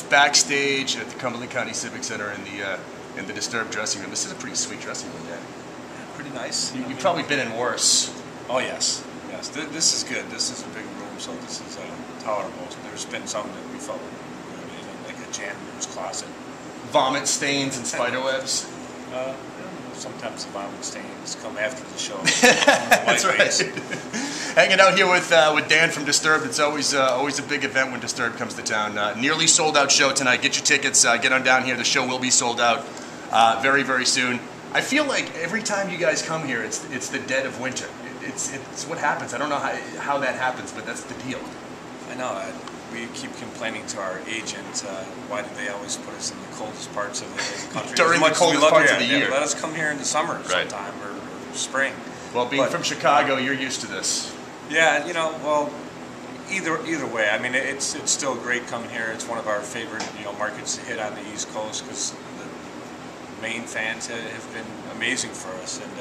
backstage at the Cumberland County Civic Center in the Disturbed dressing room. This is a pretty sweet dressing room, Dan. Yeah, pretty nice. You've probably been in worse. Oh yes, yes. This is good. This is a big room, so this is tolerable. There's been some that we felt were good, like a janitor's closet. Vomit stains and spider webs. Sometimes the vomit stains come after the show. That's right. Hanging out here with Dan from Disturbed. It's always a big event when Disturbed comes to town. Nearly sold out show tonight. Get your tickets. Get on down here. The show will be sold out very, very soon. I feel like every time you guys come here, it's the dead of winter. It's what happens. I don't know how that happens, but that's the deal. I know. We keep complaining to our agent, why do they always put us in the coldest parts of the country? During the coldest parts of the year. Let us come here in the summer sometime or spring. Well, being from Chicago, you're used to this. Yeah, well, either way. I mean, it's still great coming here. It's one of our favorite markets to hit on the East Coast because the Maine fans have been amazing for us, and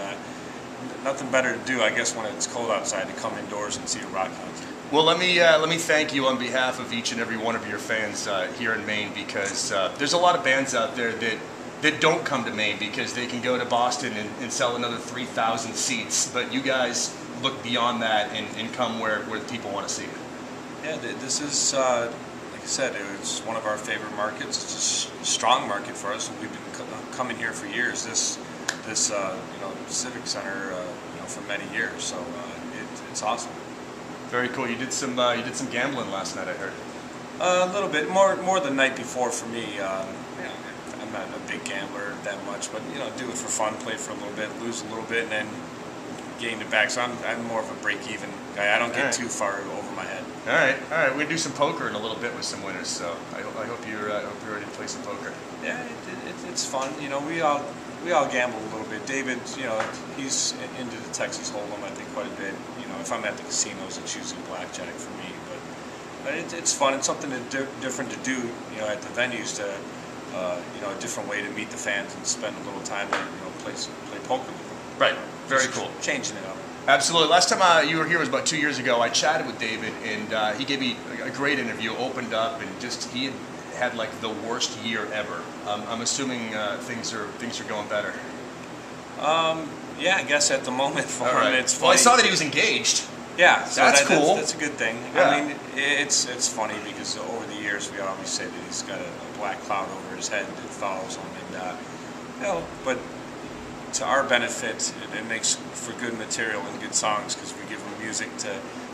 nothing better to do, I guess, when it's cold outside to come indoors and see a rock concert. Well, let me thank you on behalf of each and every one of your fans here in Maine, because there's a lot of bands out there that don't come to Maine because they can go to Boston and sell another 3,000 seats, but you guys look beyond that and come where people want to see it. Yeah, this is, like I said, it's one of our favorite markets. It's a strong market for us. We've been coming here for years. This Civic Center, for many years. So it's awesome. Very cool. You did some gambling last night, I heard. A little bit more the night before for me. I'm not a big gambler that much, but do it for fun, play for a little bit, lose a little bit, and then gain it back. So I'm more of a break-even guy. I don't get too far over my head. All right. We're gonna do some poker in a little bit with some winners. So I hope you're ready to play some poker. Yeah, it's fun. We all gamble a little bit. David, he's into the Texas Hold'em, I think, quite a bit. If I'm at the casinos, it's usually blackjack for me. But it's fun. It's something different to do, at the venues to, a different way to meet the fans and spend a little time to, play poker with them. Right. Very cool. Changing it up. Absolutely. Last time you were here was about 2 years ago. I chatted with David, and he gave me a great interview, opened up, and he had like the worst year ever. I'm assuming things are going better. Yeah, I guess at the moment for him it's funny. Well, I saw that he was engaged. Yeah, so that's cool. That's a good thing. Yeah. I mean, it's funny because over the years we always say that he's got a black cloud over his head that follows him, and but to our benefit, it makes for good material and good songs because we give him music to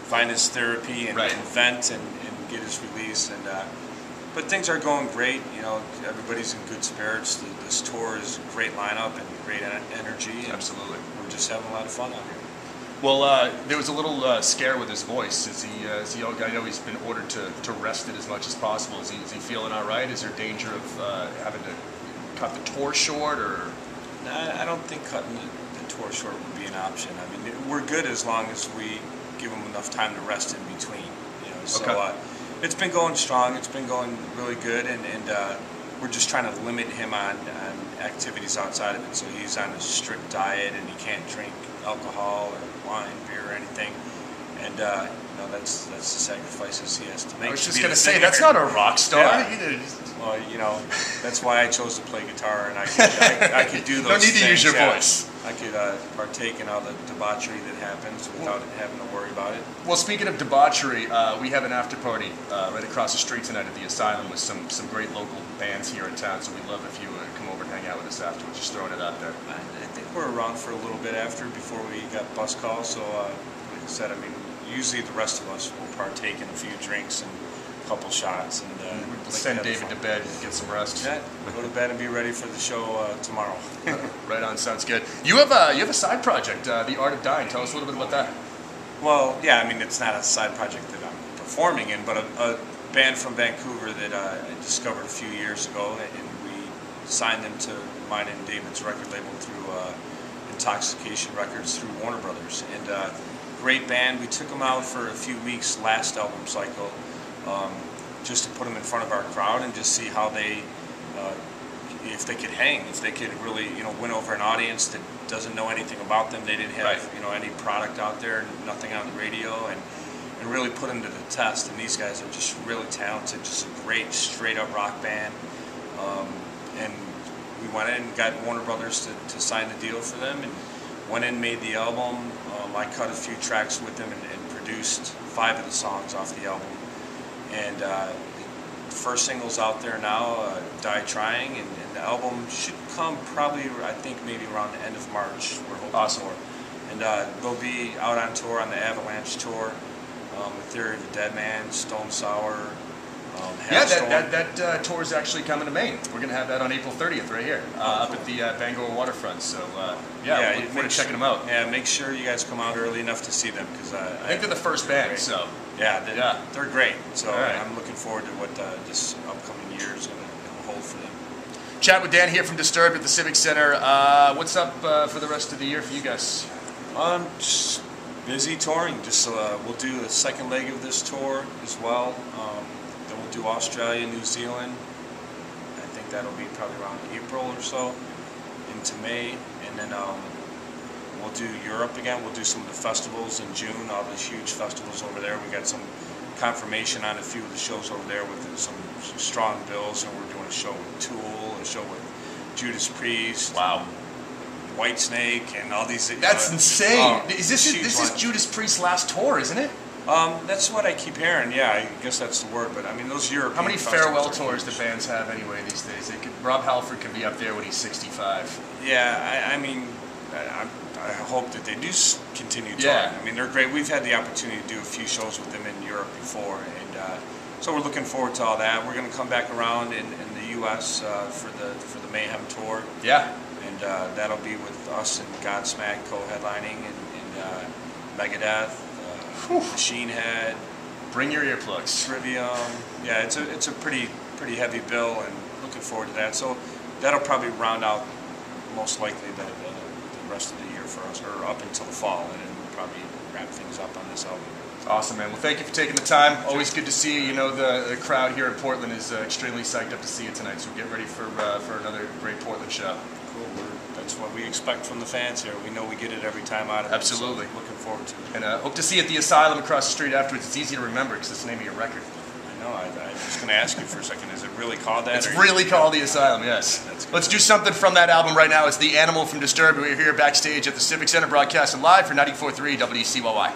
find his therapy and vent and get his release. And but things are going great. Everybody's in good spirits. This tour is a great lineup and great energy. And absolutely. We're just having a lot of fun out here. Well, there was a little scare with his voice. Is he? I know he's been ordered to rest it as much as possible. Is he feeling all right? Is there danger of having to cut the tour short, or? I don't think cutting the tour short would be an option. I mean, we're good as long as we give him enough time to rest in between. So it's been going strong. It's been going really good, and we're just trying to limit him on activities outside of it. So he's on a strict diet, and he can't drink alcohol or wine, beer, or anything. And that's the sacrifices he has to make. I was just gonna say that's not a rock star. Yeah. Well, that's why I chose to play guitar, and I could do those. No need to use your yeah. voice. I could partake in all the debauchery that happens without having to worry about it. Well, speaking of debauchery, we have an after party right across the street tonight at the Asylum with some great local bands here in town. So we'd love if you would come over and hang out with us afterwards. Just throwing it out there. I think we're around for a little bit before we got bus calls. So, like I said, I mean, usually the rest of us will partake in a few drinks and a couple shots, and we'll send David to bed and get some rest. Yeah, go to bed and be ready for the show tomorrow. Right on, sounds good. You have a side project, The Art of Dying. Tell us a little bit about that. Well, yeah, I mean, it's not a side project that I'm performing in, but a band from Vancouver that I discovered a few years ago, and we signed them to mine and David's record label through Intoxication Records through Warner Brothers. And great band. We took them out for a few weeks last album cycle, just to put them in front of our crowd and just see how they, if they could hang, if they could really, win over an audience that doesn't know anything about them. They didn't have, any product out there, nothing on the radio, and and really put them to the test. And these guys are just really talented, just a great straight up rock band. And we went in and got Warner Brothers to sign the deal for them, and went in and made the album. I cut a few tracks with them and produced 5 of the songs off the album. And the first single's out there now, Die Trying, and the album should come probably, I think, maybe around the end of March. We're hoping Awesome. for. And they'll be out on tour on the Avalanche tour, with Theory of a Dead Man, Stone Sour. Yeah, that tour is actually coming to Maine. We're going to have that on April 30th right here, up at the Bangor waterfront. So, yeah, we're looking forward to checking them out. Yeah, make sure you guys come out early enough to see them, because I think they're the first band, so. Yeah, they're great. So right. I'm looking forward to what this upcoming year is going to hold for them. Chat with Dan here from Disturbed at the Civic Center. What's up for the rest of the year for you guys? Just busy touring. Just we'll do the second leg of this tour as well. Then we'll do Australia, New Zealand. I think that'll be probably around April or so into May, and then we'll do Europe again. We'll do some of the festivals in June. All these huge festivals over there. We got some confirmation on a few of the shows over there with some strong bills, and we're doing a show with Tool, a show with Judas Priest. Wow. Whitesnake and all these. That's insane. This is Judas Priest's last tour, isn't it? That's what I keep hearing. Yeah, I guess that's the word. But I mean, those European. How many farewell tours do bands have anyway these days? Rob Halford could be up there when he's 65. Yeah, I mean, I hope that they do continue touring. Yeah. I mean, they're great. We've had the opportunity to do a few shows with them in Europe before, and so we're looking forward to all that. We're going to come back around in the U.S. For the Mayhem tour. Yeah. And that'll be with us and Godsmack co-headlining, and Megadeth, Machine Head. Bring your earplugs. Trivium. Yeah, it's a pretty heavy bill, and looking forward to that. So that'll probably round out most likely the rest of the year for us, or up until the fall, and then we'll probably wrap things up on this album. Awesome, man. Well, thank you for taking the time. Always good to see you. You know, the crowd here in Portland is extremely psyched up to see you tonight, so get ready for another great Portland show. Cool. That's what we expect from the fans here. We know we get it every time out of it. Absolutely. So looking forward to it. And hope to see you at the Asylum across the street afterwards. It's easy to remember because it's the name of your record. I know. I was going to ask you for a second. Is it really called that? It's really called the Asylum, yes. Let's do something from that album right now. It's The Animal from Disturbed. We're here backstage at the Civic Center broadcasting live for 94.3 WCYY.